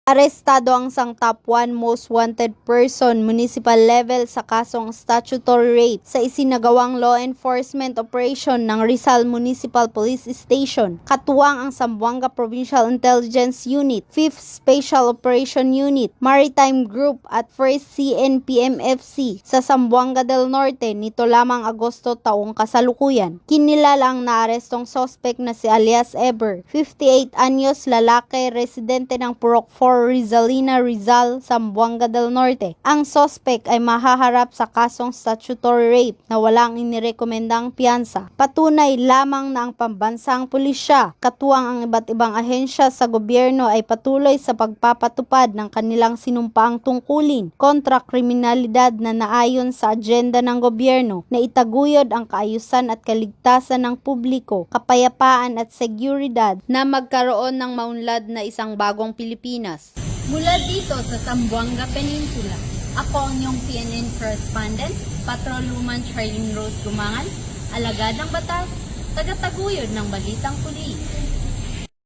Arestado ang isang top 1 most wanted person municipal level sa kasong statutory rape sa isinagawang law enforcement operation ng Rizal Municipal Police Station. Katuwang ang Zamboanga Provincial Intelligence Unit, 5th Special Operation Unit, Maritime Group at 1st CNPMFC sa Zamboanga del Norte nito lamang Agosto taong kasalukuyan. Kinilala ang naarestong suspect na si alias Eber, 58 anyos, lalaki, residente ng Purok 4 Rizalina, Rizal, Zamboanga del Norte. Ang suspect ay mahaharap sa kasong statutory rape na walang inirekomendang piyansa. Patunay lamang na ang pambansang pulisya, katuwang ang iba't ibang ahensya sa gobyerno ay patuloy sa pagpapatupad ng kanilang sinumpaang tungkulin kontra kriminalidad na naayon sa agenda ng gobyerno na itaguyod ang kaayusan at kaligtasan ng publiko, kapayapaan at seguridad na magkaroon ng maunlad na isang bagong Pilipinas. Mula dito sa Zamboanga Peninsula, ako ang iyong PNN correspondent, Patrolwoman Charlene Rose Gumangan, alagad ng batas, tagataguyod ng balitang pulis.